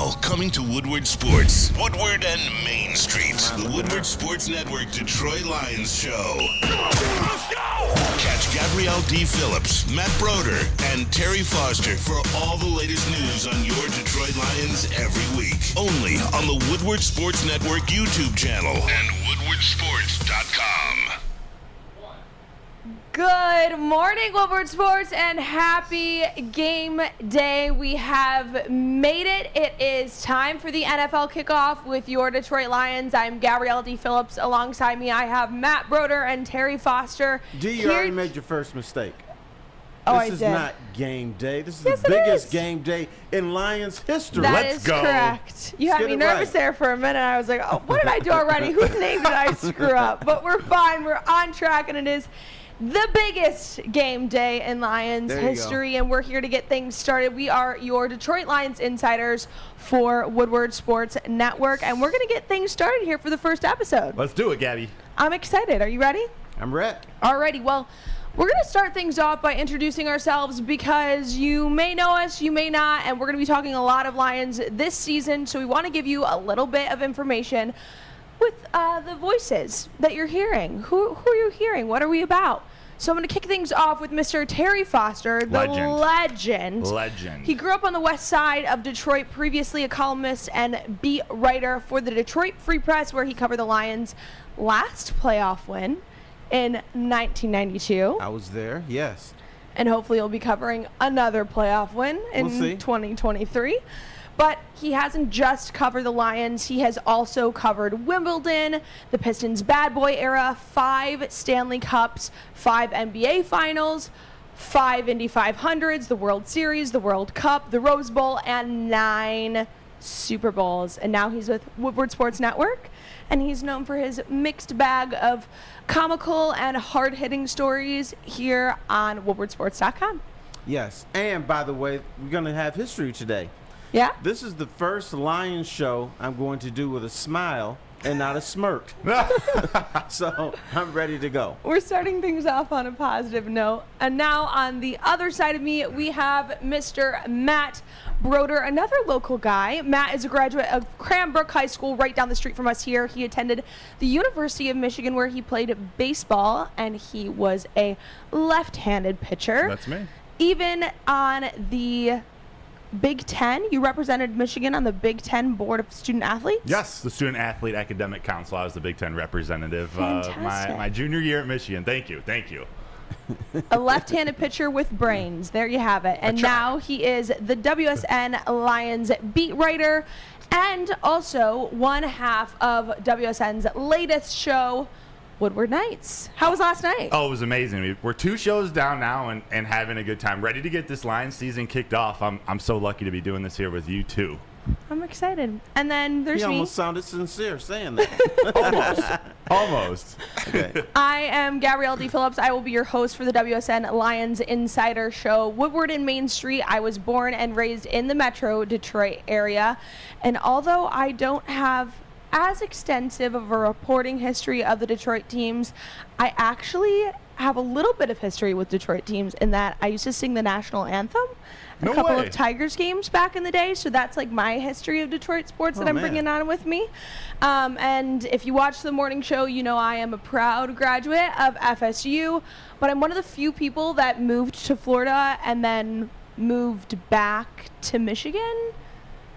Now, coming to Woodward Sports. Woodward and Main Street. The Woodward Sports Network Detroit Lions Show. Let's go! Catch Gabrielle D. Phillips, Matt Broder, and Terry Foster for all the latest news on your Detroit Lions every week. Only on the Woodward Sports Network YouTube channel and woodwardsports.com. Good morning, Woodward Sports, and happy game day. We have made it. It is time for the NFL kickoff with your Detroit Lions. I'm Gabrielle D. Phillips. Alongside me, I have Matt Broder and Terry Foster. You already made your first mistake. This is not game day. This is the biggest game day in Lions history. Let's go. Correct. You had me nervous there for a minute. I was like, oh, what did I do already? Whose name did I screw up? But we're fine. We're on track, and it is the biggest game day in Lions history, and we're here to get things started. We are your Detroit Lions insiders for Woodward Sports Network, and we're going to get things started here for the first episode. Let's do it, Gabby. I'm excited. Are you ready? I'm ready. Alrighty. Well, we're going to start things off by introducing ourselves because you may know us, you may not, and we're going to be talking a lot of Lions this season, so we want to give you a little bit of information with the voices that you're hearing. Who are you hearing? What are we about? So I'm going to kick things off with Mr. Terry Foster, the legend. He grew up on the west side of Detroit, previously a columnist and beat writer for the Detroit Free Press, where he covered the Lions' last playoff win in 1992. I was there, yes. And hopefully he'll be covering another playoff win in 2023. But he hasn't just covered the Lions. He has also covered Wimbledon, the Pistons' bad boy era, 5 Stanley Cups, 5 NBA Finals, 5 Indy 500s, the World Series, the World Cup, the Rose Bowl, and 9 Super Bowls. And now he's with Woodward Sports Network, and he's known for his mixed bag of comical and hard-hitting stories here on woodwardsports.com. Yes, and by the way, we're going to have history today. Yeah? This is the first Lions show I'm going to do with a smile and not a smirk. So I'm ready to go. We're starting things off on a positive note. And now on the other side of me, we have Mr. Matt Broder, another local guy. Matt is a graduate of Cranbrook High School right down the street from us here. He attended the University of Michigan, where he played baseball, and he was a left-handed pitcher. That's me. Even on the Big Ten, you represented Michigan on the Big Ten Board of Student Athletes? Yes, the Student Athlete Academic Council. I was the Big Ten representative my junior year at Michigan. Thank you. A left-handed pitcher with brains. There you have it. And now he is the WSN Lions beat writer and also one half of WSN's latest show, Woodward Nights. How was last night? Oh, it was amazing. We're 2 shows down now and having a good time. Ready to get this Lions season kicked off. I'm so lucky to be doing this here with you, too. I'm excited. And then there's me. He almost sounded sincere saying that. Almost. Okay. I am Gabrielle D. Phillips. I will be your host for the WSN Lions Insider Show. Woodward and Main Street. I was born and raised in the Metro Detroit area. And although I don't have as extensive of a reporting history of the Detroit teams, I actually have a little bit of history with Detroit teams in that I used to sing the national anthem a couple of Tigers games back in the day, so that's like my history of Detroit sports that I'm bringing on with me. And if you watch the morning show, you know I am a proud graduate of FSU, but I'm one of the few people that moved to Florida and then moved back to Michigan.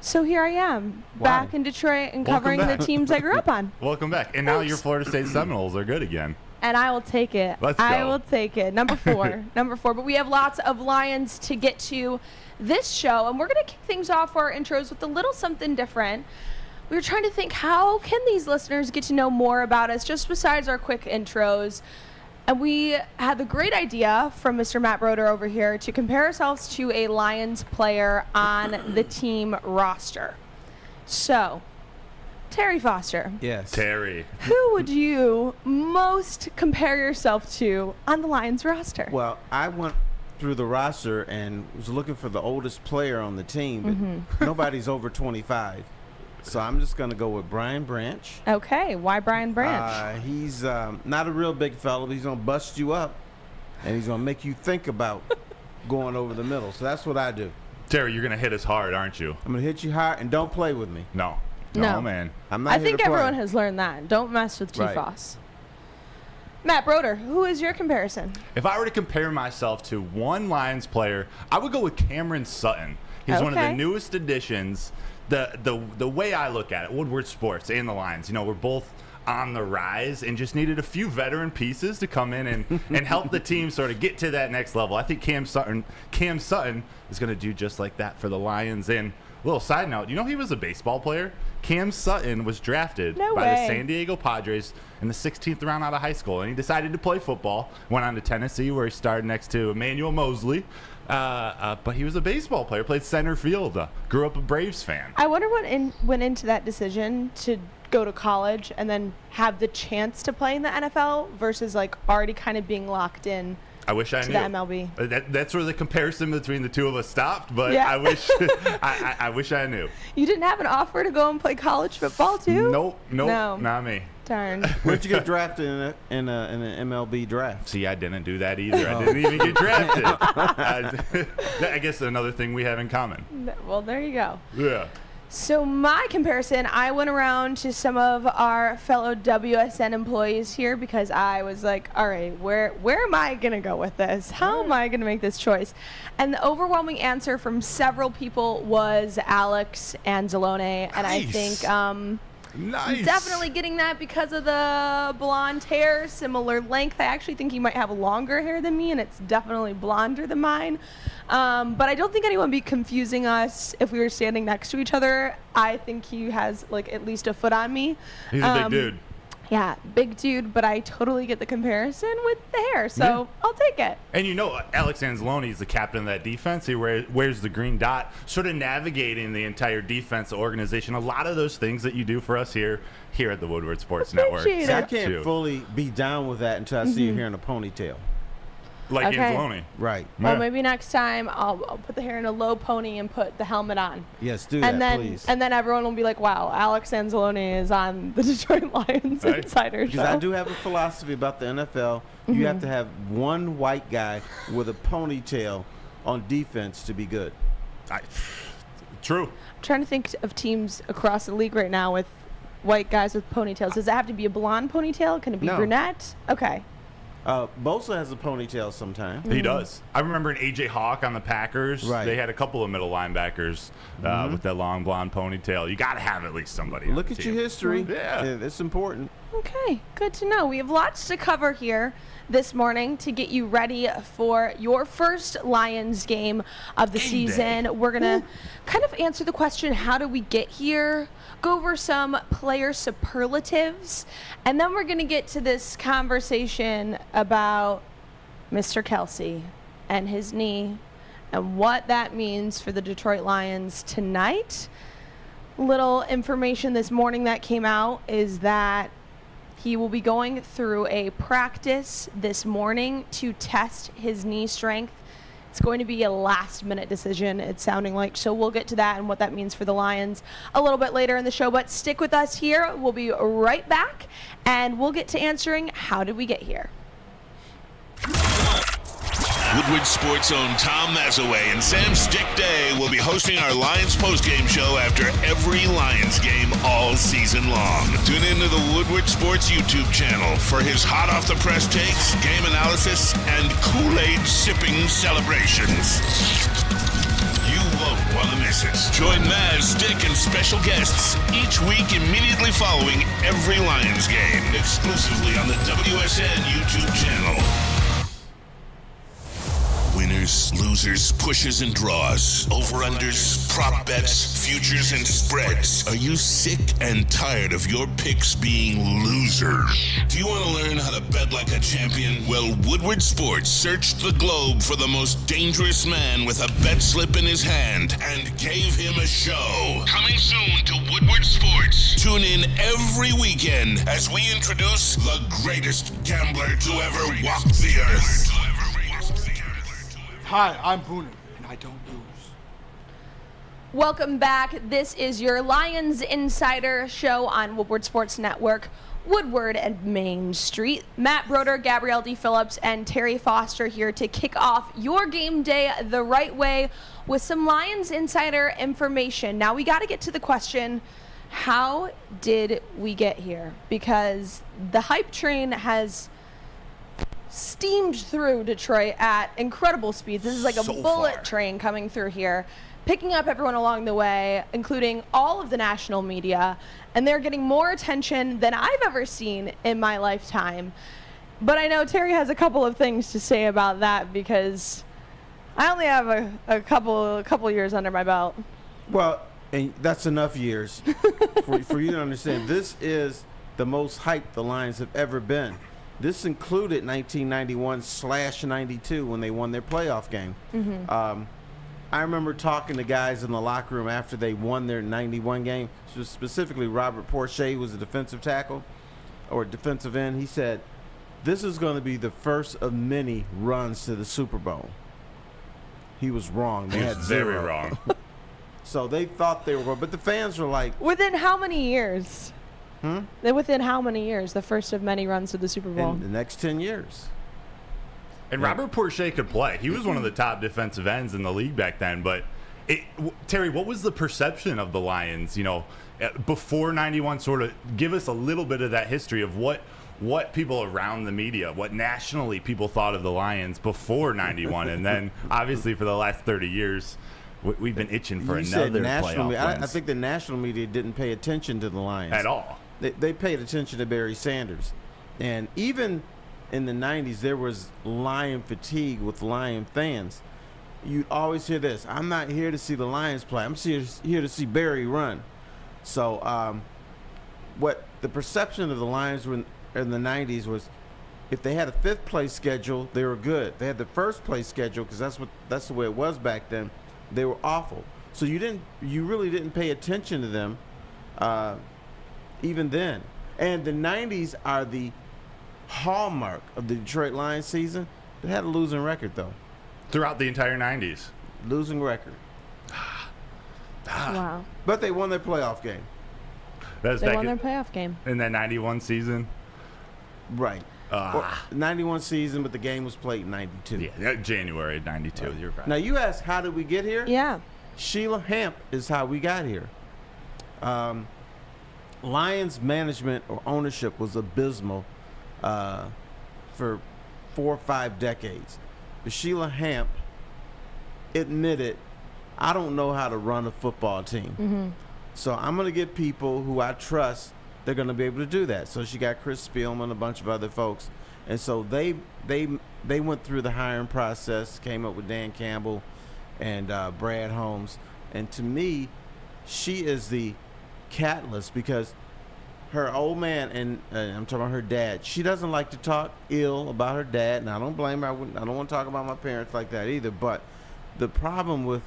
So here I am, back in Detroit and covering the teams I grew up on. Welcome back. And now your Florida State Seminoles are good again. And I will take it. Let's go. I will take it. Number 4. But we have lots of Lions to get to this show, and we're going to kick things off for our intros with a little something different. We were trying to think, how can these listeners get to know more about us just besides our quick intros? And we had the great idea from Mr. Matt Broder over here to compare ourselves to a Lions player on the team roster. So, Terry Foster. Yes. Terry. Who would you most compare yourself to on the Lions roster? Well, I went through the roster and was looking for the oldest player on the team, but nobody's over 25. So I'm just going to go with Brian Branch. Okay, why Brian Branch? He's not a real big fellow. He's going to bust you up, and he's going to make you think about going over the middle. So that's what I do. Terry, you're going to hit us hard, aren't you? I'm going to hit you hard, and don't play with me. No, No. man. I'm not I here think to play. everyone has learned that. Don't mess with Right. T-Foss. Matt Broder, who is your comparison? If I were to compare myself to one Lions player, I would go with Cameron Sutton. He's one of the Okay. newest additions. The way I look at it, Woodward Sports and the Lions, we're both on the rise and just needed a few veteran pieces to come in and help the team sort of get to that next level. I think Cam Sutton is going to do just like that for the Lions. And a little side note, he was a baseball player? Cam Sutton was drafted No by way. the San Diego Padres in the 16th round out of high school, and he decided to play football. Went on to Tennessee, where he started next to Emmanuel Mosley. But he was a baseball player, played center field, grew up a Braves fan. I wonder what went into that decision to go to college and then have the chance to play in the NFL versus like already kind of being locked in I wish I to knew. the MLB. That's where the comparison between the two of us stopped, but Yeah. I wish I wish I knew. You didn't have an offer to go and play college football too? Nope, No. not me. Darn. Where'd you get drafted in an MLB draft? See, I didn't do that either. I didn't even get drafted. I guess another thing we have in common. Well, there you go. Yeah. So my comparison, I went around to some of our fellow WSN employees here because I was like, all right, where am I going to go with this? How am I going to make this choice? And the overwhelming answer from several people was Alex Anzalone. And I Nice. think Nice. definitely getting that because of the blonde hair, similar length. I actually think he might have longer hair than me, and it's definitely blonder than mine. But I don't think anyone would be confusing us if we were standing next to each other. I think he has like at least a foot on me. He's a big dude. Yeah, big dude, but I totally get the comparison with the hair, so I'll take it. And Alex Anzalone is the captain of that defense. He wears the green dot, sort of navigating the entire defense organization. A lot of those things that you do for us here at the Woodward Sports Network. Appreciate See, I it. can't Too. fully be down with that until I see you here in a ponytail. Like Okay. Anzalone. Right. Well, Yeah. maybe next time I'll put the hair in a low pony and put the helmet on. Yes, do that, And then, please. and then everyone will be like, "Wow, Alex Anzalone is on the Detroit Lions Right. Insider Because I Show." do have a philosophy about the NFL. You have to have one white guy with a ponytail on defense to be good. True. I'm trying to think of teams across the league right now with white guys with ponytails. Does it have to be a blonde ponytail? Can it be No. brunette? Okay. Bosa has a ponytail sometimes. He does. I remember an A.J. Hawk on the Packers. Right. They had a couple of middle linebackers with that long blonde ponytail. You got to have at least somebody. on Look the at team. your history. Yeah. It's important. Okay, good to know. We have lots to cover here this morning to get you ready for your first Lions game of the season. We're going to kind of answer the question, how do we get here? Go over some player superlatives, and then we're going to get to this conversation about Mr. Kelsey and his knee and what that means for the Detroit Lions tonight. Little information this morning that came out is that he will be going through a practice this morning to test his knee strength. It's going to be a last-minute decision, it's sounding like. So we'll get to that and what that means for the Lions a little bit later in the show. But stick with us here. We'll be right back, and we'll get to answering how did we get here. Woodward Sports' own Tom Mazaway and Sam Stick Day will be hosting our Lions postgame show after every Lions game all season long. Tune into the Woodward Sports YouTube channel for his hot-off-the-press takes, game analysis, and Kool-Aid sipping celebrations. You won't want to miss it. Join Maz, Stick, and special guests each week immediately following every Lions game, exclusively on the WSN YouTube channel. Winners, losers, pushes and draws, over-unders, prop bets, futures and spreads. Are you sick and tired of your picks being losers? Do you want to learn how to bet like a champion? Well, Woodward Sports searched the globe for the most dangerous man with a bet slip in his hand and gave him a show. Coming soon to Woodward Sports. Tune in every weekend as we introduce the greatest gambler to ever walk the earth. Hi, I'm Booner, and I don't lose. Welcome back. This is your Lions Insider Show on Woodward Sports Network. Woodward and Main Street. Matt Broder, Gabrielle D. Phillips, and Terry Foster here to kick off your game day the right way with some Lions insider information. Now we got to get to the question, how did we get here? Because the hype train has steamed through Detroit at incredible speeds. This is like a bullet train coming through here, picking up everyone along the way, including all of the national media, and they're getting more attention than I've ever seen in my lifetime. But I know Terry has a couple of things to say about that because I only have a couple years under my belt. Well, and that's enough years for you to understand. This is the most hyped the Lions have ever been. This included 1991/92 when they won their playoff game. I remember talking to guys in the locker room after they won their 91 game, specifically Robert Porcher, who was a defensive tackle or defensive end. He said, this is going to be the first of many runs to the Super Bowl. He was wrong. They had zero. Very wrong. So they thought they were going, but the fans were like. Within how many years? Within how many years? The first of many runs to the Super Bowl. In the next 10 years. And Robert Porcher could play. He was one of the top defensive ends in the league back then. But, Terry, what was the perception of the Lions, before 91? Sort of give us a little bit of that history of what people around the media, what nationally people thought of the Lions before 91. And then, obviously, for the last 30 years, we've been itching for another playoff wins. I think the national media didn't pay attention to the Lions. At all. They paid attention to Barry Sanders. And even in the 90s, there was Lion fatigue with Lion fans. You always hear this, I'm not here to see the Lions play. I'm here to see Barry run. So what the perception of the Lions in the 90s was, if they had a fifth place schedule, they were good. They had the first place schedule, because that's the way it was back then. They were awful. So you really didn't pay attention to them even then. And the 90s are the hallmark of the Detroit Lions season. They had a losing record, though. Throughout the entire 90s. Losing record. Wow. But they won their playoff game. They won their playoff game. In that 91 season? Right. 91 season, but the game was played in 92. Yeah, January 92. Right. You're right. Now, you asked, how did we get here? Yeah. Sheila Hamp is how we got here. Lions management or ownership was abysmal for 4 or 5 decades. But Sheila Hamp admitted, I don't know how to run a football team. So I'm going to get people who I trust, they're going to be able to do that. So she got Chris Spielman, a bunch of other folks. And so they went through the hiring process, came up with Dan Campbell and Brad Holmes. And to me, she is the catalyst, because her old man, and I'm talking about her dad, she doesn't like to talk ill about her dad, and I don't blame her. I don't want to talk about my parents like that either. But the problem with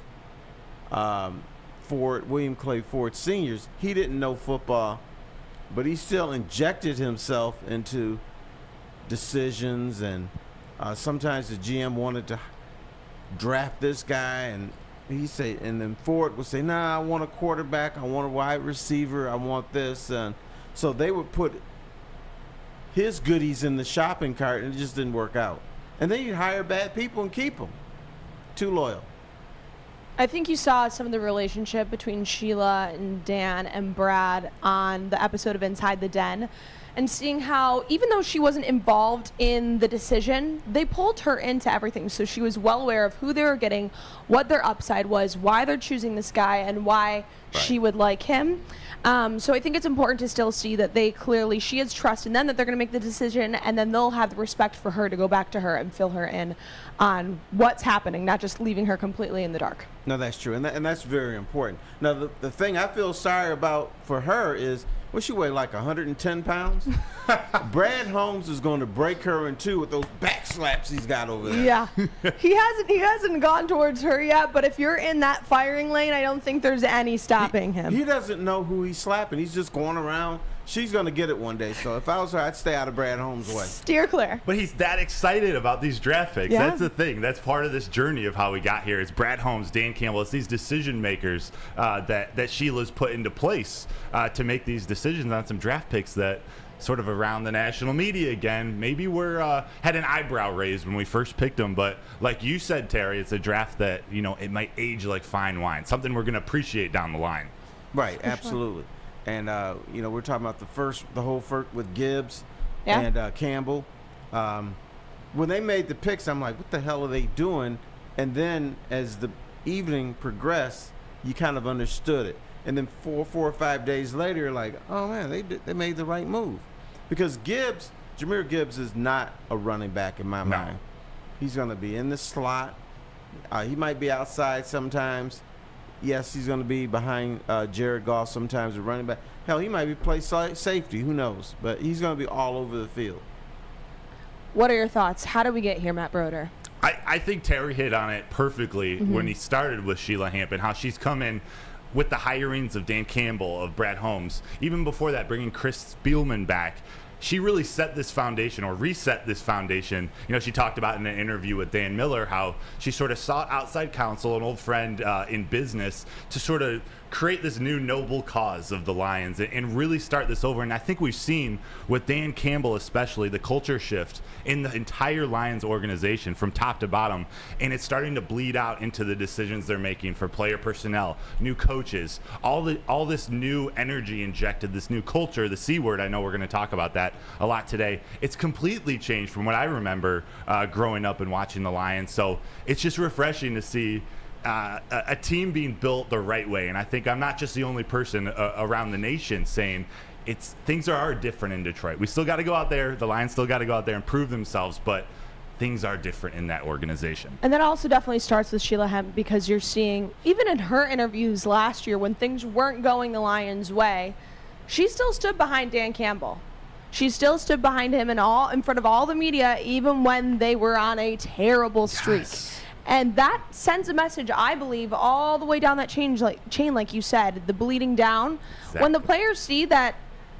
William Clay Ford Sr.'s, he didn't know football, but he still injected himself into decisions, and sometimes the GM wanted to draft this guy, and and then Ford would say, nah, I want a quarterback, I want a wide receiver, I want this. And so they would put his goodies in the shopping cart, and it just didn't work out. And then you'd hire bad people and keep them. Too loyal. I think you saw some of the relationship between Sheila and Dan and Brad on the episode of Inside the Den, and seeing how, even though she wasn't involved in the decision, they pulled her into everything. So she was well aware of who they were getting, what their upside was, why they're choosing this guy, and why she would like him. So I think it's important to still see that she has trust in them, that they're going to make the decision, and then they'll have the respect for her to go back to her and fill her in on what's happening, not just leaving her completely in the dark. No, that's true, and that's very important. Now, the thing I feel sorry about for her is, she weighed like 110 pounds? Brad Holmes is going to break her in two with those back slaps he's got over there. Yeah. He hasn't gone towards her yet, but if you're in that firing lane, I don't think there's any stopping him. He doesn't know who he's slapping. He's just going around. She's going to get it one day. So if I was her, I'd stay out of Brad Holmes' way. Steer clear. But he's that excited about these draft picks. Yeah. That's the thing. That's part of this journey of how we got here. It's Brad Holmes, Dan Campbell. It's these decision makers that Sheila's put into place to make these decisions on some draft picks that sort of around the national media again. Maybe we're had an eyebrow raised when we first picked them, but like you said, Terry, it's a draft that, you know, it might age like fine wine, something we're going to appreciate down the line. Right, absolutely. And, you know, we're talking about the whole first with Gibbs Yeah. and Campbell. When they made the picks, I'm like, what the hell are they doing? And then as the evening progressed, you kind of understood it. And then 4 or 5 days later, you're like, oh, man, they made the right move. Because Jahmyr Gibbs is not a running back in my mind. He's going to be in the slot. He might be outside sometimes. Yes, he's going to be behind Jared Goff sometimes, a running back. Hell, he might be play safety. Who knows? But he's going to be all over the field. What are your thoughts? How did we get here, Matt Broder? I think Terry hit on it perfectly when he started with Sheila Hamp and how she's come in with the hirings of Dan Campbell, of Brad Holmes. Even before that, bringing Chris Spielman back. She really set this foundation, or reset this foundation. You know, she talked about in an interview with Dan Miller how she sort of sought outside counsel, an old friend in business, to sort of create this new noble cause of the Lions and really start this over. And I think we've seen with Dan Campbell especially the culture shift in the entire Lions organization from top to bottom, and it's starting to bleed out into the decisions they're making for player personnel, new coaches, all this new energy injected, this new culture, the C word. I know we're going to talk about that a lot today. It's completely changed from what I remember growing up and watching the Lions. So it's just refreshing to see a team being built the right way. And I think I'm not just the only person around the nation saying things are different in Detroit. We still got to go out there. The Lions still got to go out there and prove themselves, but things are different in that organization. And that also definitely starts with Sheila Hemp, because you're seeing, even in her interviews last year when things weren't going the Lions' way, she still stood behind Dan Campbell. She still stood behind him in front of all the media, even when they were on a terrible streak. Yes. And that sends a message, I believe, all the way down that chain, like you said, the bleeding down. Exactly. When the players see that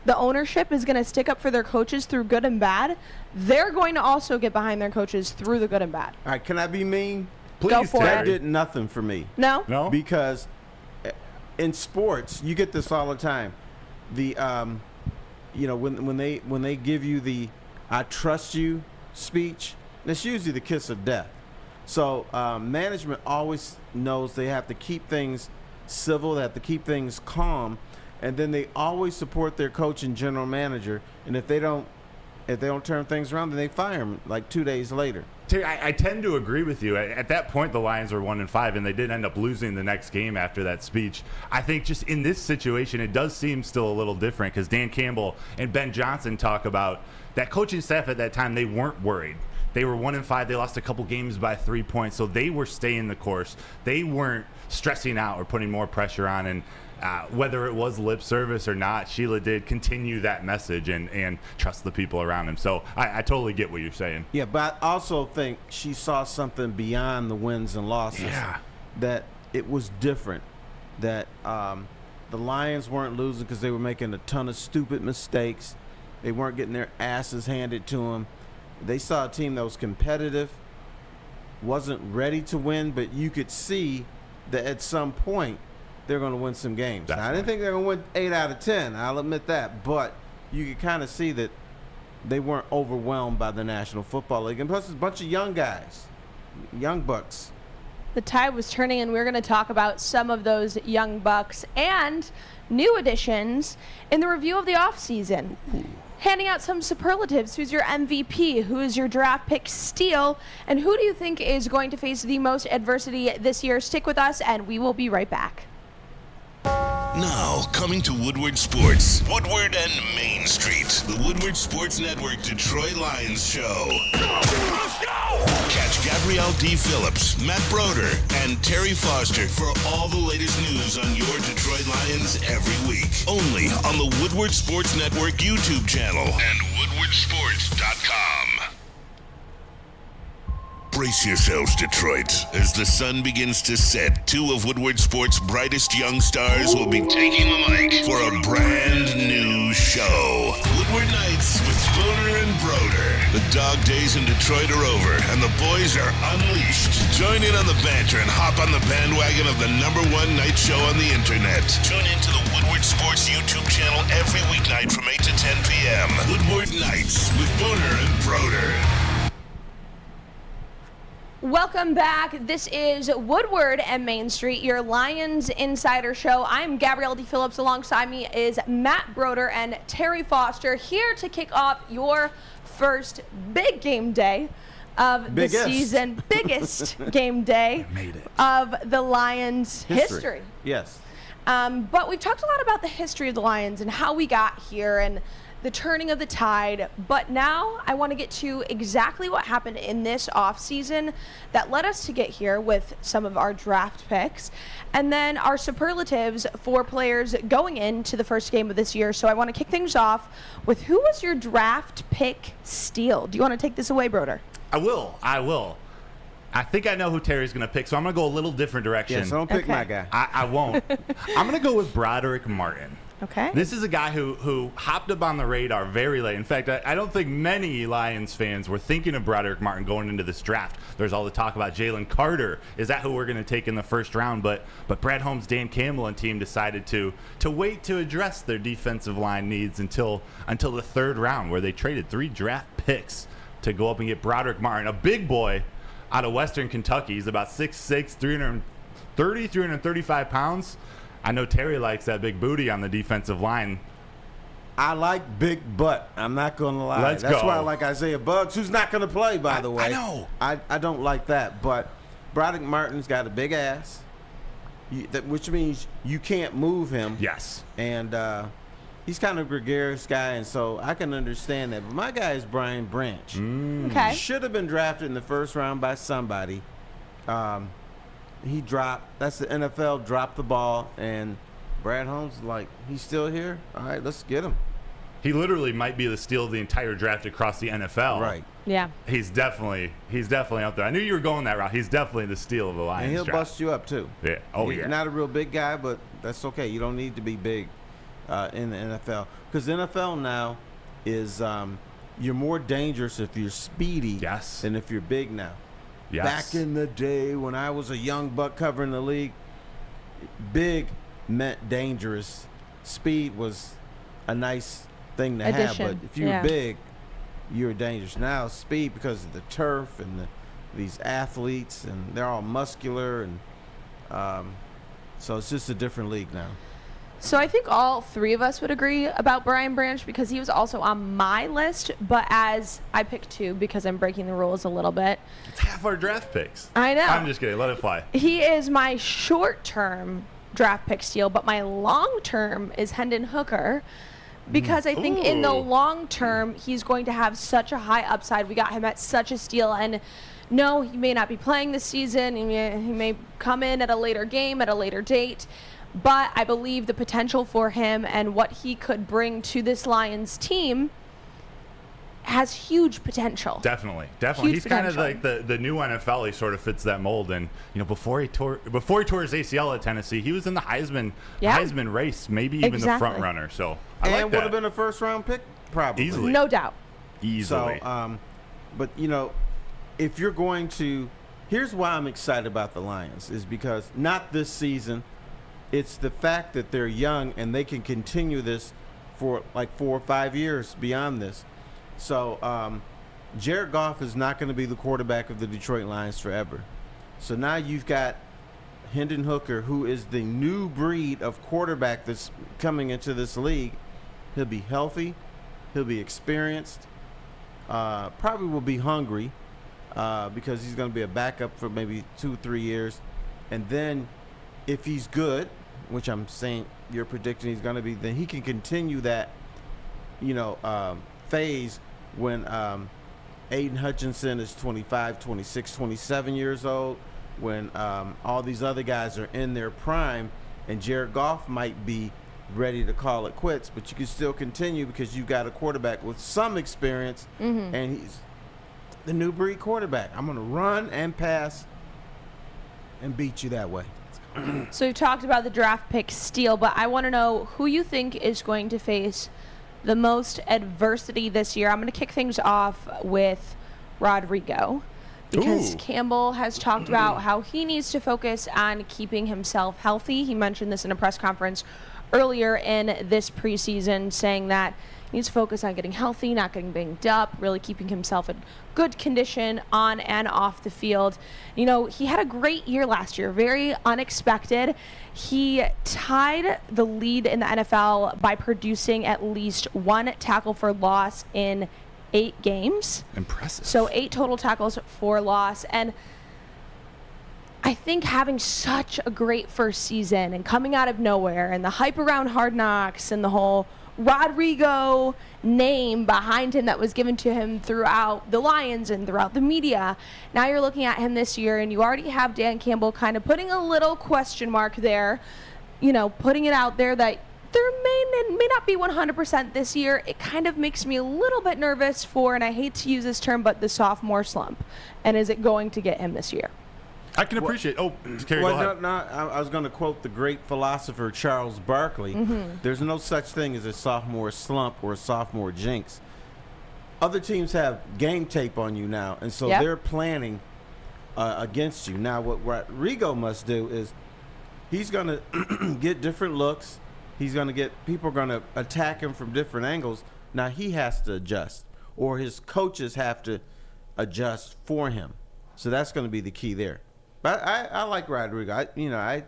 the ownership is going to stick up for their coaches through good and bad, they're going to also get behind their coaches through the good and bad. All right, can I be mean? Please, Go for That it. did nothing for me. No? No? Because in sports, you get this all the time. The you know, when they give you the "I trust you" speech, that's usually the kiss of death. So management always knows they have to keep things civil, they have to keep things calm, and then they always support their coach and general manager. And if they don't turn things around, then they fire him like 2 days later. Terry, I tend to agree with you. At that point, the Lions were 1-5, and they did end up losing the next game after that speech. I think just in this situation, it does seem still a little different because Dan Campbell and Ben Johnson talk about that coaching staff at that time. They weren't worried. They were 1-5. They lost a couple games by 3 points, so they were staying the course. They weren't stressing out or putting more pressure on. And whether it was lip service or not, Sheila did continue that message and trust the people around him. So I totally get what you're saying. Yeah, but I also think she saw something beyond the wins and losses. Yeah. That it was different. That the Lions weren't losing because they were making a ton of stupid mistakes. They weren't getting their asses handed to them. They saw a team that was competitive, wasn't ready to win, but you could see that at some point they're going to win some games. Now, I didn't think they were going to win 8 out of 10. I'll admit that. But you could kind of see that they weren't overwhelmed by the National Football League. And plus, it's a bunch of young guys, young bucks. The tide was turning, and we're going to talk about some of those young bucks and new additions in the review of the offseason. Handing out some superlatives. Who's your MVP? Who is your draft pick steal? And who do you think is going to face the most adversity this year? Stick with us, and we will be right back. Now, coming to Woodward Sports, Woodward and Main Street, the Woodward Sports Network Detroit Lions show. Let's go! Catch Gabrielle D. Phillips, Matt Broder, and Terry Foster for all the latest news on your Detroit Lions every week. Only on the Woodward Sports Network YouTube channel and woodwardsports.com. Brace yourselves, Detroit. As the sun begins to set, 2 of Woodward Sports' brightest young stars will be taking the mic for a brand new show. Woodward Nights with Broder and Broder. The dog days in Detroit are over, and the boys are unleashed. Join in on the banter and hop on the bandwagon of the #1 night show on the internet. Tune in to the Woodward Sports YouTube channel every weeknight from 8 to 10 p.m. Woodward Nights with Broder and Broder. Welcome back. This is Woodward and Main Street, your Lions Insider Show. I'm Gabrielle D. Phillips. Alongside me is Matt Broder and Terry Foster, here to kick off your first big game day of the season. Biggest game day of the Lions history. Yes. But we've talked a lot about the history of the Lions and how we got here and the turning of the tide, but now I want to get to exactly what happened in this offseason that led us to get here with some of our draft picks and then our superlatives for players going into the first game of this year. So I want to kick things off with, who was your draft pick steal? Do you want to take this away, Broder? I will. I think I know who Terry's going to pick, so I'm going to go a little different direction. Yes, don't pick my guy. I won't. I'm going to go with Broderick Martin. Okay. This is a guy who hopped up on the radar very late. In fact, I don't think many Lions fans were thinking of Broderick Martin going into this draft. There's all the talk about Jalen Carter. Is that who we're going to take in the first round? But Brad Holmes, Dan Campbell, and team decided to wait to address their defensive line needs until the third round, where they traded 3 draft picks to go up and get Broderick Martin, a big boy out of Western Kentucky. He's about 6'6", 335 pounds. I know Terry likes that big booty on the defensive line. I like big butt. I'm not going to lie. That's why I like Isaiah Buggs, who's not going to play, by the way. I know. I don't like that. But Broderick Martin's got a big ass, which means you can't move him. Yes. And he's kind of a gregarious guy, and so I can understand that. But my guy is Brian Branch. Okay. Should have been drafted in the first round by somebody. He dropped. That's the NFL. Dropped the ball, and Brad Holmes is like, he's still here. All right, let's get him. He literally might be the steal of the entire draft across the NFL. Right. Yeah. He's definitely up there. I knew you were going that route. He's definitely the steal of the Lions And he'll draft. bust you up too. Yeah. Oh, He's yeah. not a real big guy, but that's okay. You don't need to be big in the NFL, because the NFL now is you're more dangerous if you're speedy than if you're big now. Yes. Back in the day when I was a young buck covering the league, big meant dangerous. Speed was a nice thing to have, but if you were big, you were dangerous. Now speed, because of the turf and these athletes, and they're all muscular, and so it's just a different league now. So I think all 3 of us would agree about Brian Branch, because he was also on my list, but as I picked 2 because I'm breaking the rules a little bit. It's half our draft picks. I know. I'm just kidding. Let it fly. He is my short-term draft pick steal, but my long-term is Hendon Hooker, because I think in the long term he's going to have such a high upside. We got him at such a steal, and no, he may not be playing this season. He may come in at a later game, at a later date. But I believe the potential for him and what he could bring to this Lions team has huge potential. Definitely. Huge He's kind of potential. like the new NFL. He sort of fits that mold. And before he tore his ACL at Tennessee, he was in the Heisman race, maybe even the front runner. So I like that. Would have been a first round pick, probably. Easily. No doubt. Easily. So, but if you're going to, here's why I'm excited about the Lions, is because not this season. It's the fact that they're young and they can continue this for like 4 or 5 years beyond this. So Jared Goff is not going to be the quarterback of the Detroit Lions forever. So now you've got Hendon Hooker, who is the new breed of quarterback that's coming into this league. He'll be healthy. He'll be experienced. Probably will be hungry because he's going to be a backup for maybe 2-3 years. And then if he's good, which I'm saying you're predicting he's going to be, then he can continue that, phase when Aiden Hutchinson is 25, 26, 27 years old, when all these other guys are in their prime, and Jared Goff might be ready to call it quits, but you can still continue because you've got a quarterback with some experience, and he's the new breed quarterback. I'm going to run and pass and beat you that way. So we've talked about the draft pick steal, but I want to know who you think is going to face the most adversity this year. I'm going to kick things off with Rodrigo, because Ooh. Campbell has talked about how he needs to focus on keeping himself healthy. He mentioned this in a press conference earlier in this preseason, saying that he needs to focus on getting healthy, not getting banged up, really keeping himself in good condition on and off the field. You know, he had a great year last year, very unexpected. He tied the lead in the NFL by producing at least one tackle for loss in 8 games. Impressive. So 8 total tackles for loss. And I think having such a great first season and coming out of nowhere and the hype around Hard Knocks and the whole Rodrigo name behind him that was given to him throughout the Lions and throughout the media. Now you're looking at him this year, and you already have Dan Campbell kind of putting a little question mark there, you know, putting it out there that there may not be 100% this year. It kind of makes me a little bit nervous for, and I hate to use this term, but the sophomore slump. And is it going to get him this year? I can appreciate. Carrie, go ahead. I was going to quote the great philosopher Charles Barkley. There's no such thing as a sophomore slump or a sophomore jinx. Other teams have game tape on you now, and so they're planning against you. Now, what Rodrigo must do is he's going to get different looks. He's going to get people are going to attack him from different angles. Now he has to adjust, or his coaches have to adjust for him. So that's going to be the key there. But I like Rodrigo. I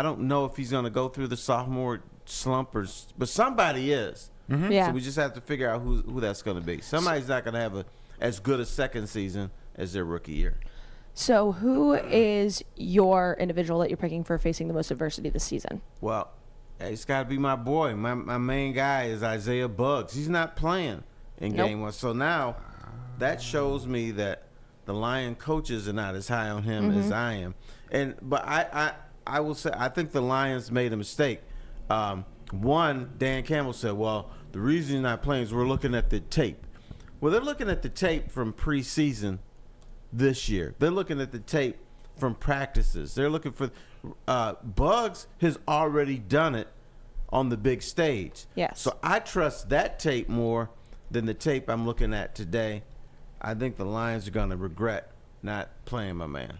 don't know if he's going to go through the sophomore slump, but somebody is. Yeah. So we just have to figure out who that's going to be. Somebody's not going to have as good a second season as their rookie year. So who is your individual that you're picking for facing the most adversity this season? Well, it's got to be my boy. My main guy is Isaiah Buggs. He's not playing in game one. So now that shows me that the Lion coaches are not as high on him as I am. But I will say I think the Lions made a mistake. One, Dan Campbell said, well, the reason he's not playing is we're looking at the tape. Well, they're looking at the tape from preseason this year. They're looking at the tape from practices. They're looking for Buggs has already done it on the big stage. Yes. So I trust that tape more than the tape I'm looking at today. I think the Lions are going to regret not playing my man.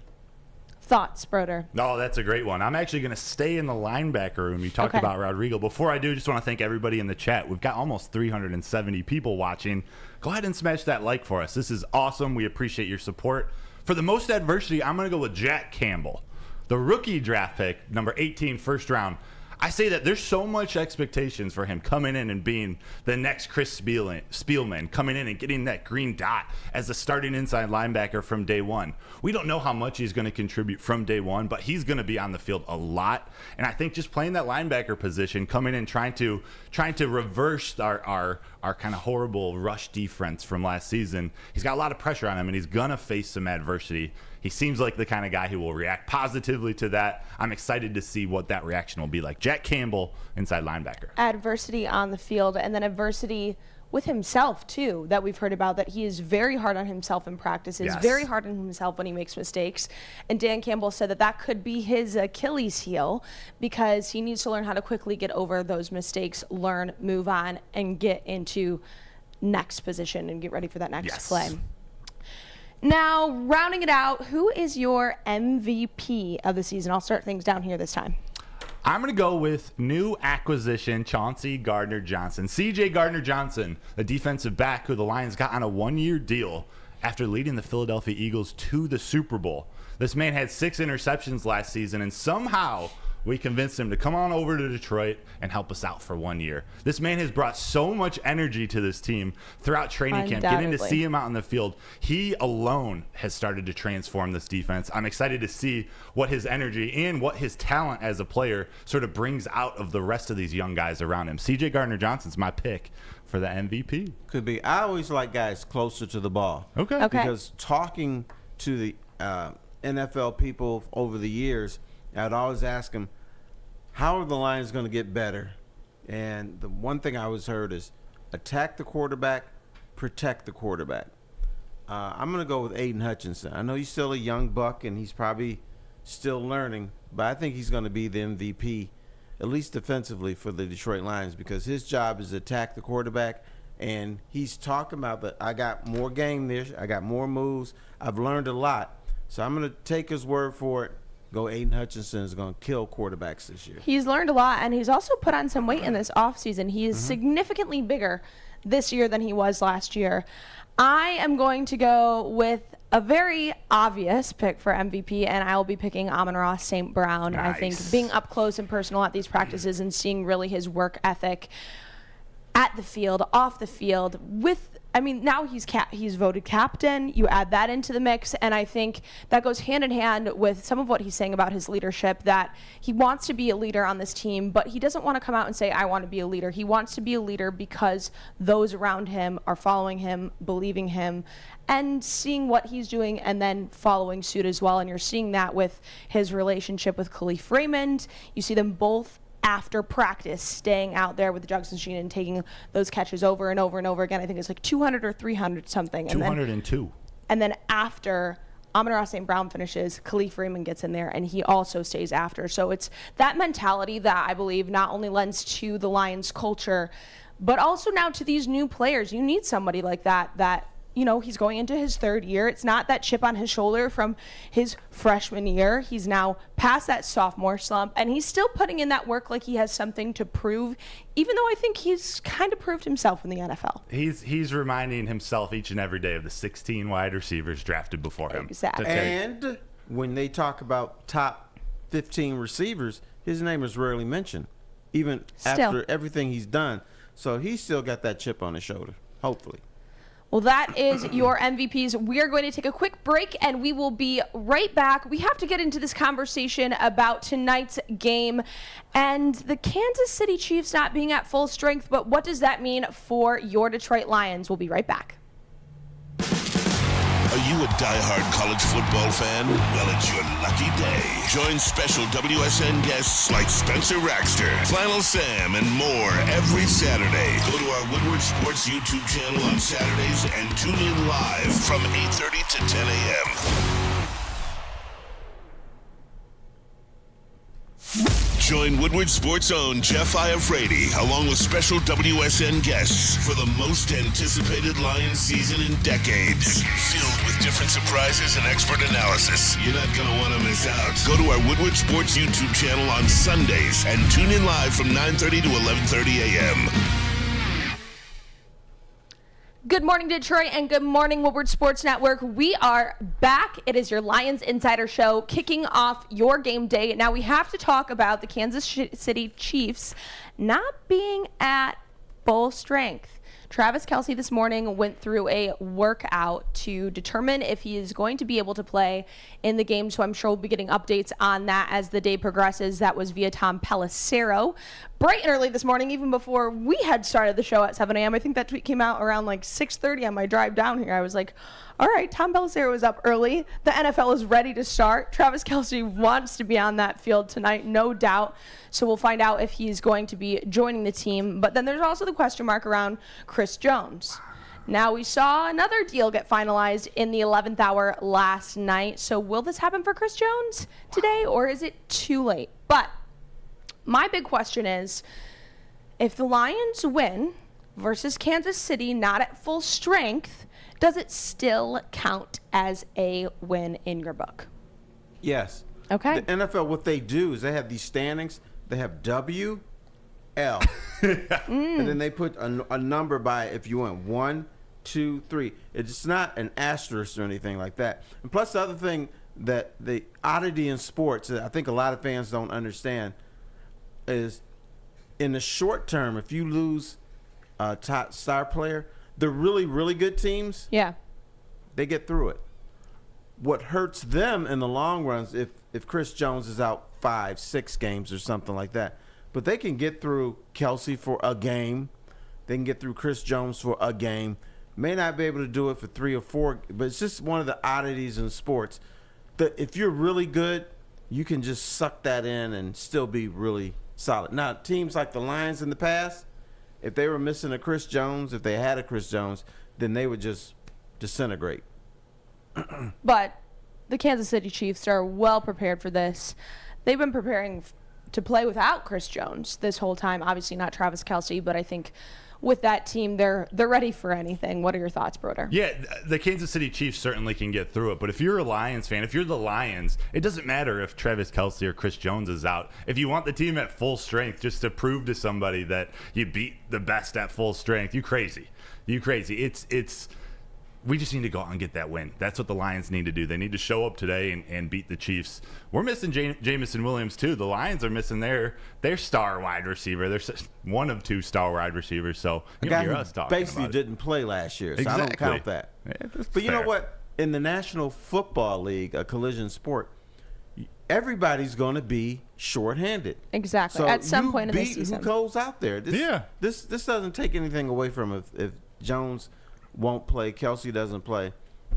Thoughts, Broder? No, that's a great one. I'm actually going to stay in the linebacker room. You talked about Rodrigo. Before I do, just want to thank everybody in the chat. We've got almost 370 people watching. Go ahead and smash that like for us. This is awesome. We appreciate your support. For the most adversity, I'm going to go with Jack Campbell, the rookie draft pick, number 18, first round. I say that there's so much expectations for him coming in and being the next Chris Spielman, coming in and getting that green dot as a starting inside linebacker from day one. We don't know how much he's going to contribute from day one, but he's going to be on the field a lot. And I think just playing that linebacker position, coming in trying to reverse our kind of horrible rush defense from last season, he's got a lot of pressure on him, and he's going to face some adversity. He seems like the kind of guy who will react positively to that. I'm excited to see what that reaction will be like. Jack Campbell, inside linebacker. Adversity on the field, and then adversity with himself, too, that we've heard about, that he is very hard on himself in practices, very hard on himself when he makes mistakes. And Dan Campbell said that could be his Achilles heel, because he needs to learn how to quickly get over those mistakes, learn, move on, and get into next position and get ready for that next play. Now, rounding it out, who is your MVP of the season? I'll start things down here this time. I'm going to go with new acquisition, Chauncey Gardner-Johnson. C.J. Gardner-Johnson, a defensive back who the Lions got on a one-year deal after leading the Philadelphia Eagles to the Super Bowl. This man had 6 interceptions last season, and somehow we convinced him to come on over to Detroit and help us out for 1 year. This man has brought so much energy to this team throughout training camp. Getting to see him out in the field, he alone has started to transform this defense. I'm excited to see what his energy and what his talent as a player sort of brings out of the rest of these young guys around him. C.J. Gardner-Johnson's my pick for the MVP. Could be. I always like guys closer to the ball. Okay. Because talking to the NFL people over the years, I'd always ask them, how are the Lions going to get better? And the one thing I always heard is attack the quarterback, protect the quarterback. I'm going to go with Aiden Hutchinson. I know he's still a young buck, and he's probably still learning, but I think he's going to be the MVP at least defensively, for the Detroit Lions, because his job is to attack the quarterback. And he's talking about that. I got more game there. I got more moves. I've learned a lot. So I'm going to take his word for it. Go Aiden Hutchinson is going to kill quarterbacks this year. He's learned a lot, and he's also put on some weight in this offseason. He is significantly bigger this year than he was last year. I am going to go with a very obvious pick for MVP, and I will be picking Amon-Ra St. Brown. Nice. I think being up close and personal at these practices and seeing really his work ethic at the field, off the field, now he's voted captain. You add that into the mix, and I think that goes hand in hand with some of what he's saying about his leadership, that he wants to be a leader on this team, but he doesn't want to come out and say, I want to be a leader. He wants to be a leader because those around him are following him, believing him, and seeing what he's doing and then following suit as well. And you're seeing that with his relationship with Khalif Raymond. You see them both after practice staying out there with the jugs machine and taking those catches over and over and over again. I think it's like 200 or 300 something. 202. And then after Amon-Ra St. Brown finishes, Khalif Raymond gets in there and he also stays after. So it's that mentality that I believe not only lends to the Lions culture, but also now to these new players. You need somebody like that he's going into his third year. It's not that chip on his shoulder from his freshman year. He's now past that sophomore slump, and he's still putting in that work like he has something to prove, even though I think he's kind of proved himself in the NFL. He's reminding himself each and every day of the 16 wide receivers drafted before him. Exactly. And when they talk about top 15 receivers, his name is rarely mentioned, even after everything he's done. So he's still got that chip on his shoulder, hopefully. Well, that is your MVPs. We are going to take a quick break, and we will be right back. We have to get into this conversation about tonight's game and the Kansas City Chiefs not being at full strength, but what does that mean for your Detroit Lions? We'll be right back. Are you a diehard college football fan? Well, it's your lucky day. Join special WSN guests like Spencer Raxter, Flannel Sam, and more every Saturday. Go to our Woodward Sports YouTube channel on Saturdays and tune in live from 8:30 to 10 a.m. Join Woodward Sports' own Jeff Iafrate, along with special WSN guests for the most anticipated Lions season in decades. Filled with different surprises and expert analysis. You're not going to want to miss out. Go to our Woodward Sports YouTube channel on Sundays and tune in live from 9:30 to 11:30 a.m. Good morning, Detroit, and good morning, Woodward Sports Network. We are back. It is your Lions Insider Show, kicking off your game day. Now, we have to talk about the Kansas City Chiefs not being at full strength. Travis Kelce this morning went through a workout to determine if he is going to be able to play in the game, so I'm sure we'll be getting updates on that as the day progresses. That was via Tom Pelissero. Bright and early this morning, even before we had started the show at 7 a.m. I think that tweet came out around like 6:30 on my drive down here. I was like, all right, Tom Pelissero was up early. The NFL is ready to start. Travis Kelce wants to be on that field tonight, no doubt. So we'll find out if he's going to be joining the team. But then there's also the question mark around Chris Jones. Now, we saw another deal get finalized in the 11th hour last night. So will this happen for Chris Jones today, or is it too late? But my big question is, if the Lions win versus Kansas City not at full strength, does it still count as a win in your book? Yes. Okay. The NFL, what they do is they have these standings. They have W, L, and then they put a number by if you went 1, 2, 3. It's not an asterisk or anything like that. And plus, the other thing that the oddity in sports that I think a lot of fans don't understand is, in the short term, if you lose a top star player, the really, really good teams, Yeah. they get through it. What hurts them in the long run is if Chris Jones is out 5, 6 games or something like that. But they can get through Kelce for a game. They can get through Chris Jones for a game. May not be able to do it for 3 or 4, but it's just one of the oddities in sports. That if you're really good, you can just suck that in and still be really solid. Now, teams like the Lions in the past, if they were missing a Chris Jones, if they had a Chris Jones, then they would just disintegrate. But the Kansas City Chiefs are well prepared for this. They've been preparing to play without Chris Jones this whole time. Obviously not Travis Kelce, but I think with that team, they're ready for anything. What are your thoughts, Broder? Yeah, the Kansas City Chiefs certainly can get through it. But if you're a Lions fan, if you're the Lions, it doesn't matter if Travis Kelce or Chris Jones is out. If you want the team at full strength just to prove to somebody that you beat the best at full strength, you crazy. You crazy. We just need to go out and get that win. That's what the Lions need to do. They need to show up today and beat the Chiefs. We're missing Jamison Williams, too. The Lions are missing their star wide receiver. They're one of 2 star wide receivers. So you hear us talking basically about didn't play last year, so Exactly. I don't count that. Yeah, that's but you know fair. what? In the National Football League, a collision sport, everybody's going to be shorthanded. Exactly. So At some you point in the beat season. who goes out there. This doesn't take anything away from if Jones won't play, Kelce doesn't play.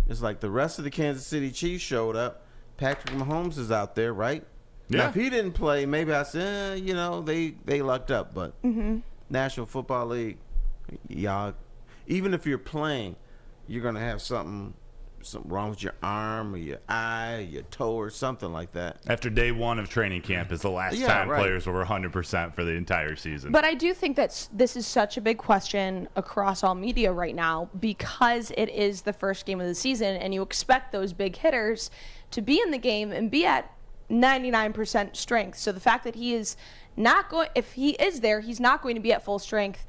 It's like the rest of the Kansas City Chiefs showed up. Patrick Mahomes is out there, right? Yeah. Now, if he didn't play, maybe I said, they lucked up. But National Football League, y'all, even if you're playing, you're going to have something wrong with your arm or your eye, or your toe or something like that. After day 1 of training camp is the last time players were 100% for the entire season. But I do think that this is such a big question across all media right now because it is the first game of the season and you expect those big hitters to be in the game and be at 99% strength. So the fact that he is not going, if he is there, he's not going to be at full strength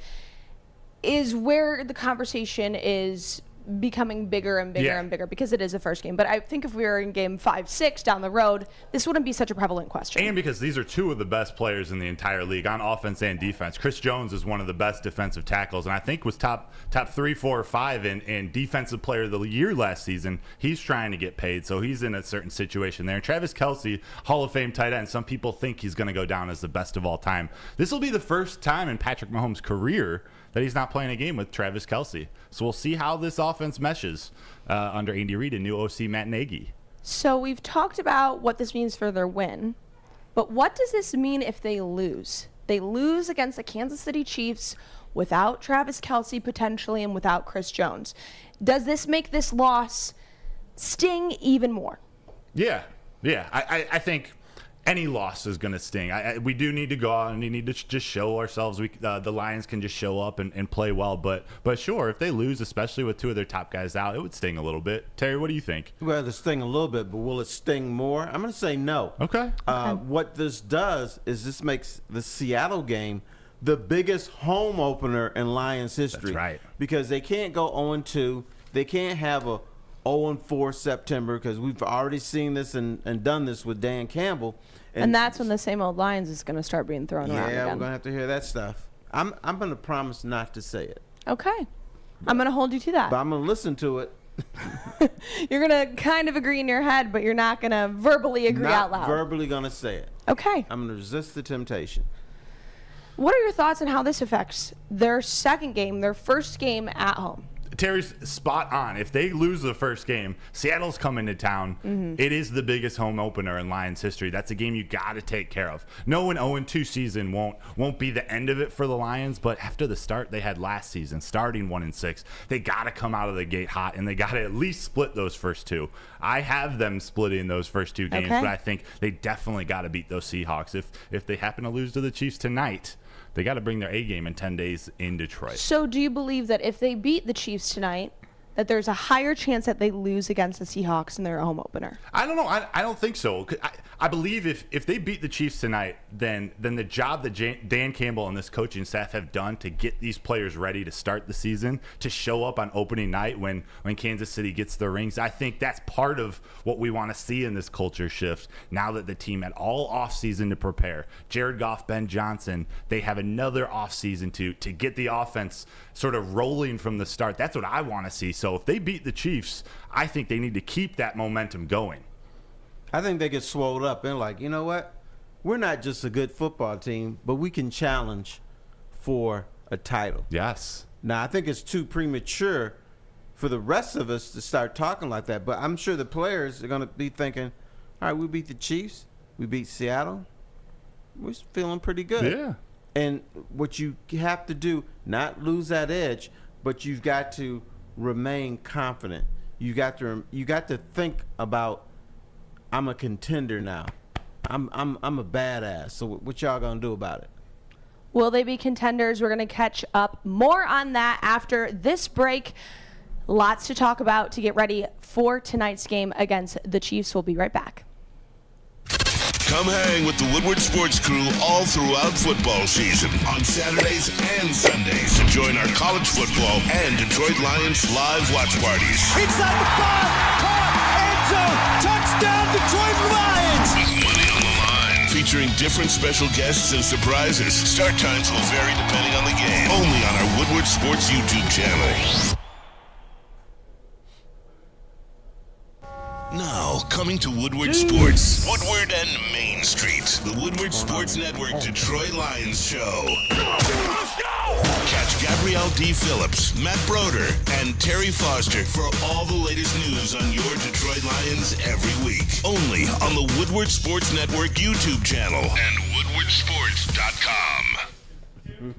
is where the conversation is becoming bigger and bigger and bigger because it is the first game. But I think if we were in game 5, 6 down the road, this wouldn't be such a prevalent question. And because these are 2 of the best players in the entire league on offense and defense. Chris Jones is one of the best defensive tackles, and I think was top 3, 4, or 5 in defensive player of the year last season. He's trying to get paid, so he's in a certain situation there. And Travis Kelce, Hall of Fame tight end, some people think he's going to go down as the best of all time. This will be the first time in Patrick Mahomes' career that he's not playing a game with Travis Kelce. So we'll see how this offense meshes under Andy Reid and new OC Matt Nagy. So we've talked about what this means for their win, but what does this mean if they lose? They lose against the Kansas City Chiefs without Travis Kelce potentially and without Chris Jones. Does this make this loss sting even more? Yeah. I think any loss is going to sting. We do need to go out and we need to just show ourselves. The Lions can just show up and play well. But sure, if they lose, especially with 2 of their top guys out, it would sting a little bit. Terry, what do you think? Well, it sting a little bit, but will it sting more? I'm going to say no. Okay. What this does is this makes the Seattle game the biggest home opener in Lions history. That's right. Because they can't go 0-2. They can't have a 0-4 September because we've already seen this and done this with Dan Campbell. And that's when the same old Lions is going to start being thrown around again. Yeah, we're going to have to hear that stuff. I'm going to promise not to say it. Okay. I'm going to hold you to that. But I'm going to listen to it. You're going to kind of agree in your head, but you're not going to verbally agree out loud. Not verbally going to say it. Okay. I'm going to resist the temptation. What are your thoughts on how this affects their second game, their first game at home? Terry's spot on. If they lose the first game, Seattle's coming to town. Mm-hmm. It is the biggest home opener in Lions history. That's a game you got to take care of. No, an 0-2 season won't be the end of it for the Lions, but after the start they had last season, starting 1-6, they got to come out of the gate hot, and they got to at least split those first 2. I have them splitting those first 2 games, but I think they definitely got to beat those Seahawks. If they happen to lose to the Chiefs tonight, they got to bring their A game in 10 days in Detroit. So do you believe that if they beat the Chiefs tonight, that there's a higher chance that they lose against the Seahawks in their home opener? I don't know. I don't think so. I believe if they beat the Chiefs tonight, then the job that Dan Campbell and this coaching staff have done to get these players ready to start the season, to show up on opening night when Kansas City gets their rings, I think that's part of what we want to see in this culture shift now that the team had all offseason to prepare. Jared Goff, Ben Johnson, they have another offseason to get the offense sort of rolling from the start. That's what I want to see. So if they beat the Chiefs, I think they need to keep that momentum going. I think they get swelled up and like, you know what? We're not just a good football team, but we can challenge for a title. Yes. Now, I think it's too premature for the rest of us to start talking like that, but I'm sure the players are going to be thinking, all right, we beat the Chiefs, we beat Seattle, we're feeling pretty good. Yeah. And what you have to do, not lose that edge, but you've got to remain confident. You got to think about, I'm a contender now. I'm a badass. So what y'all gonna do about it? Will they be contenders? We're going to catch up more on that after this break. Lots to talk about to get ready for tonight's game against the Chiefs. We'll be right back. Come hang with the Woodward Sports Crew all throughout football season on Saturdays and Sundays. Join our college football and Detroit Lions live watch parties. Inside the 5, caught, end zone, touchdown Detroit Lions! With money on the line, featuring different special guests and surprises. Start times will vary depending on the game. Only on our Woodward Sports YouTube channel. Now, coming to Woodward Sports, Woodward and Main Street, the Woodward Sports Network Detroit Lions show. Let's go! Catch Gabrielle D. Phillips, Matt Broder, and Terry Foster for all the latest news on your Detroit Lions every week. Only on the Woodward Sports Network YouTube channel and woodwardsports.com.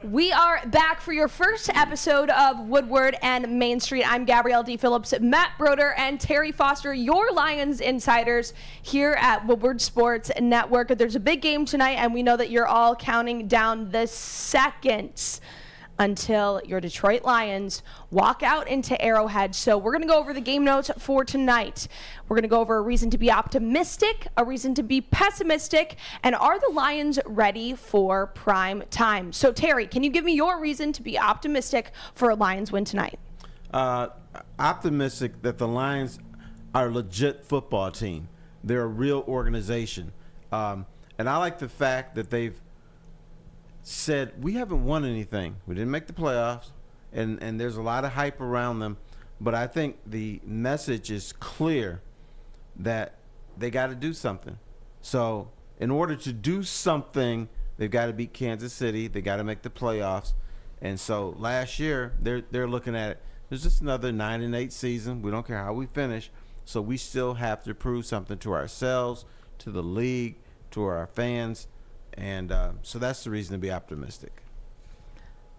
We are back for your first episode of Woodward and Main Street. I'm Gabrielle D. Phillips, Matt Broder, and Terry Foster, your Lions insiders here at Woodward Sports Network. There's a big game tonight, and we know that you're all counting down the seconds until your Detroit Lions walk out into Arrowhead. So we're going to go over the game notes for tonight. We're going to go over a reason to be optimistic, a reason to be pessimistic, and are the Lions ready for prime time? So Terry, can you give me your reason to be optimistic for a Lions win tonight? Optimistic that the Lions are a legit football team. They're a real organization. And I like the fact that they've said, we haven't won anything. We didn't make the playoffs, and there's a lot of hype around them. But I think the message is clear that they got to do something. So in order to do something, they've got to beat Kansas City. They got to make the playoffs. And so last year, they're looking at it. There's just another 9-8 season. We don't care how we finish. So we still have to prove something to ourselves, to the league, to our fans. And so that's the reason to be optimistic.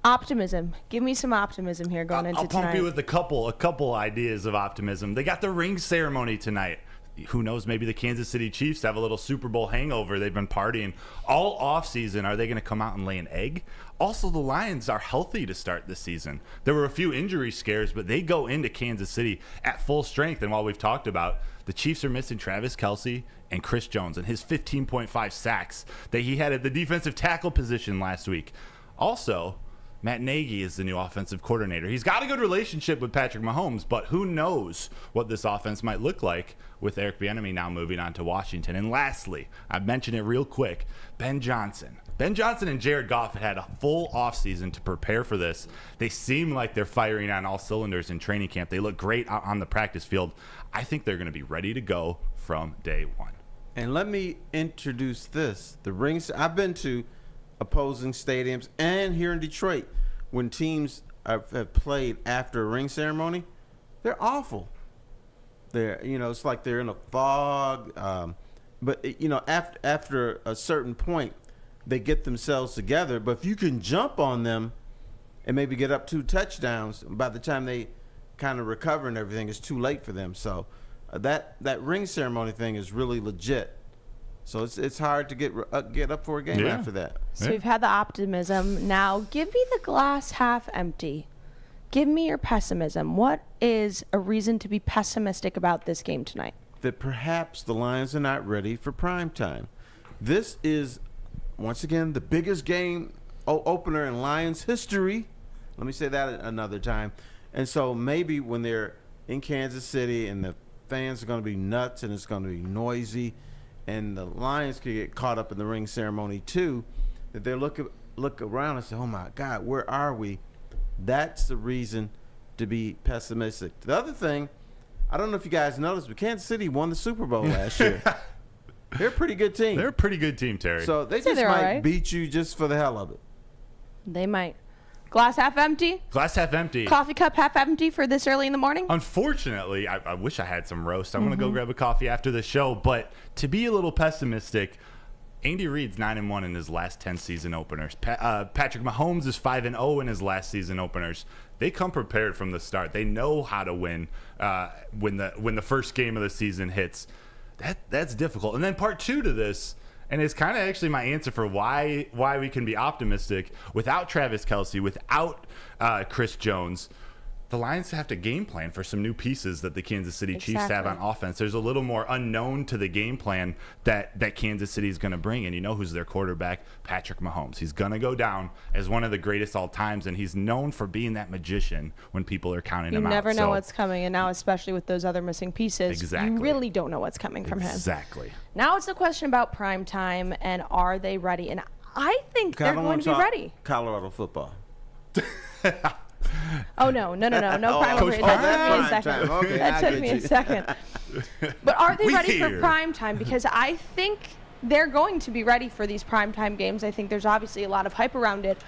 Optimism. Give me some optimism here going into tonight. I'll pump you with a couple ideas of optimism. They got the ring ceremony tonight. Who knows, maybe the Kansas City Chiefs have a little Super Bowl hangover. They've been partying all offseason. Are they going to come out and lay an egg? Also, the Lions are healthy to start this season. There were a few injury scares, but they go into Kansas City at full strength. And while we've talked about the Chiefs are missing Travis Kelce and Chris Jones and his 15.5 sacks that he had at the defensive tackle position last week. Also, Matt Nagy is the new offensive coordinator. He's got a good relationship with Patrick Mahomes, but who knows what this offense might look like with Eric Bieniemy now moving on to Washington. And lastly, I've mentioned it real quick, Ben Johnson. Ben Johnson and Jared Goff had a full offseason to prepare for this. They seem like they're firing on all cylinders in training camp. They look great on the practice field. I think they're going to be ready to go from day one. And let me introduce this. The rings. I've been to opposing stadiums and here in Detroit when teams have played after a ring ceremony. They're awful. They're, it's like they're in a fog. But after a certain point, they get themselves together. But if you can jump on them and maybe get up 2 touchdowns, by the time they kind of recover and everything, it's too late for them. So that ring ceremony thing is really legit. So it's hard to get up for a game after that. So we've had the optimism. Now give me the glass half empty. Give me your pessimism. What is a reason to be pessimistic about this game tonight? That perhaps the Lions are not ready for prime time. This is, once again, the biggest game opener in Lions history. Let me say that another time. And so maybe when they're in Kansas City and the fans are going to be nuts and it's going to be noisy and the Lions could get caught up in the ring ceremony too, that they look around and say, oh my God, where are we? That's the reason to be pessimistic. The other thing, I don't know if you guys noticed, but Kansas City won the Super Bowl last year. They're a pretty good team. They're a pretty good team, Terry. So they just might beat you just for the hell of it. They might. Glass half empty? Glass half empty. Coffee cup half empty for this early in the morning? Unfortunately, I wish I had some roast. I'm going to go grab a coffee after the show. But to be a little pessimistic, Andy Reid's 9-1 in his last 10 season openers. Patrick Mahomes is 5-0 in his last season openers. They come prepared from the start. They know how to win when the first game of the season hits. That's difficult. And then part 2 to this, and it's kind of actually my answer for why we can be optimistic without Travis Kelce, without Chris Jones. The Lions have to game plan for some new pieces that the Kansas City Chiefs have on offense. There's a little more unknown to the game plan that Kansas City is going to bring. And you know who's their quarterback? Patrick Mahomes. He's going to go down as one of the greatest all times, and he's known for being that magician when people are counting him out. You never know what's coming, and now especially with those other missing pieces, Exactly. you really don't know what's coming from him. Exactly. Now it's the question about prime time and are they ready? And I think they're going to be ready. Colorado football. Oh, no prime Coach time. Park, That took me a prime second. time. Okay, That I took get me you. a second. But are they ready for here. prime time? Because I think they're going to be ready for these prime time games. I think there's obviously a lot of hype around it.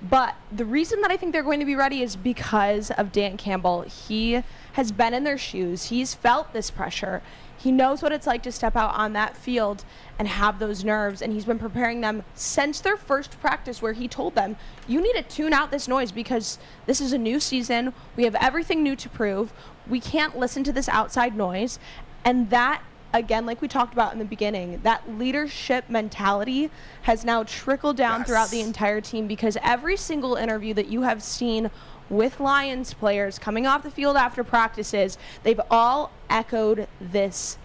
But the reason that I think they're going to be ready is because of Dan Campbell. He has been in their shoes. He's felt this pressure. He knows what it's like to step out on that field and have those nerves, and he's been preparing them since their first practice where he told them, you need to tune out this noise because this is a new season. We have everything new to prove. We can't listen to this outside noise. And that, again, like we talked about in the beginning, that leadership mentality has now trickled down throughout the entire team because every single interview that you have seen with Lions players coming off the field after practices, they've all echoed this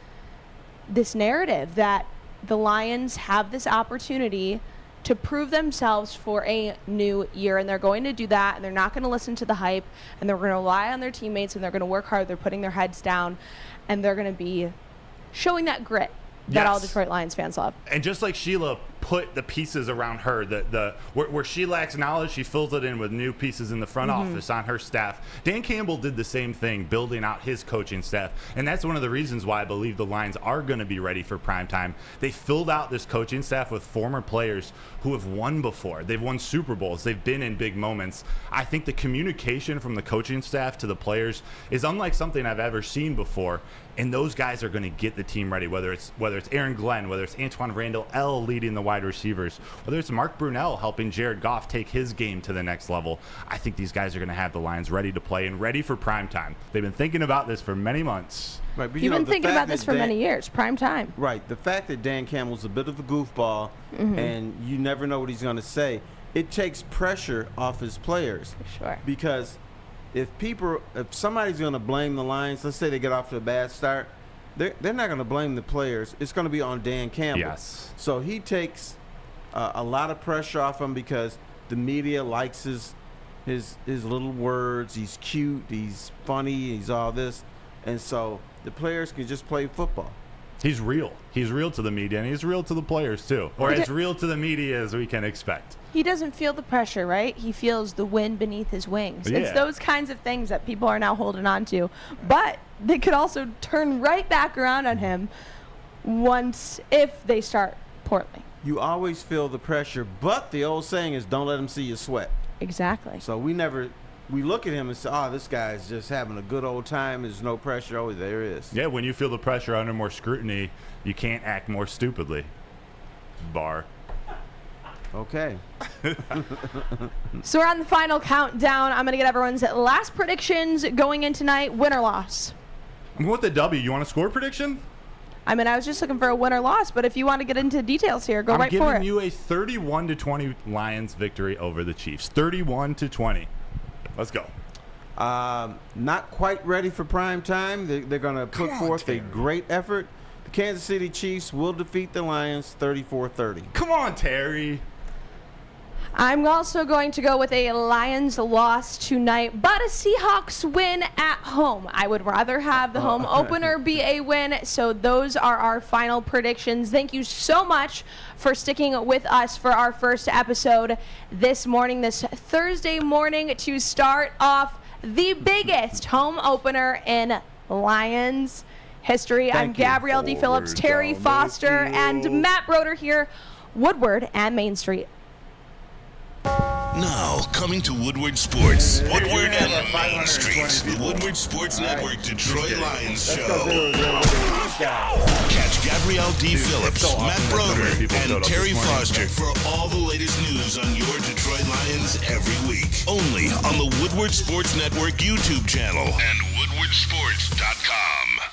narrative that the Lions have this opportunity to prove themselves for a new year, and they're going to do that, and they're not going to listen to the hype, and they're going to rely on their teammates, and they're going to work hard. They're putting their heads down, and they're going to be showing that grit that all Detroit Lions fans love. And just like Sheila put the pieces around her, where she lacks knowledge, she fills it in with new pieces in the front office on her staff. Dan Campbell did the same thing, building out his coaching staff. And that's one of the reasons why I believe the Lions are going to be ready for prime time. They filled out this coaching staff with former players who have won before. They've won Super Bowls. They've been in big moments. I think the communication from the coaching staff to the players is unlike something I've ever seen before. And those guys are going to get the team ready, whether it's Aaron Glenn, whether it's Antoine Randall L leading the wide receivers, whether it's Mark Brunell helping Jared Goff take his game to the next level. I think these guys are going to have the Lions ready to play and ready for prime time. They've been thinking about this for many months. Right, but You've been thinking about this for many years, prime time. Right. The fact that Dan Campbell's a bit of a goofball and you never know what he's going to say, it takes pressure off his players. For sure. Because if somebody's going to blame the Lions, let's say they get off to a bad start, they're not going to blame the players. It's going to be on Dan Campbell. Yes. So he takes a lot of pressure off him because the media likes his little words. He's cute. He's funny. He's all this. And so the players can just play football. He's real. He's real to the media, and he's real to the players, too. Or as real to the media as we can expect. He doesn't feel the pressure, right? He feels the wind beneath his wings. Yeah. It's those kinds of things that people are now holding on to. But they could also turn right back around on him if they start poorly. You always feel the pressure, but the old saying is don't let them see you sweat. Exactly. So we look at him and say, oh, this guy's just having a good old time. There's no pressure. Oh, there is. Yeah, when you feel the pressure under more scrutiny, you can't act more stupidly. Bar. Okay. So we're on the final countdown. I'm going to get everyone's last predictions going in tonight. Win or loss? I'm going with the W. You want a score prediction? I mean, I was just looking for a win or loss, but if you want to get into details here, go right for it. I'm giving you a 31-20 Lions victory over the Chiefs. 31-20. Let's go. Not quite ready for prime time. They're going to put forth a great effort. The Kansas City Chiefs will defeat the Lions 34-30. Come on, Terry. I'm also going to go with a Lions loss tonight, but a Seahawks win at home. I would rather have the home opener be a win, so those are our final predictions. Thank you so much for sticking with us for our first episode this morning, this Thursday morning, to start off the biggest home opener in Lions history. I'm Gabrielle D. Phillips, Terry Foster, and Matt Broder here, Woodward and Main Street. Now, coming to Woodward Sports. Woodward and Main Street. The Woodward Sports Network Detroit Lions Show. Catch Gabrielle D. Phillips, Matt Broder, and Terry Foster for all the latest news on your Detroit Lions every week. Only on the Woodward Sports Network YouTube channel and woodwardsports.com.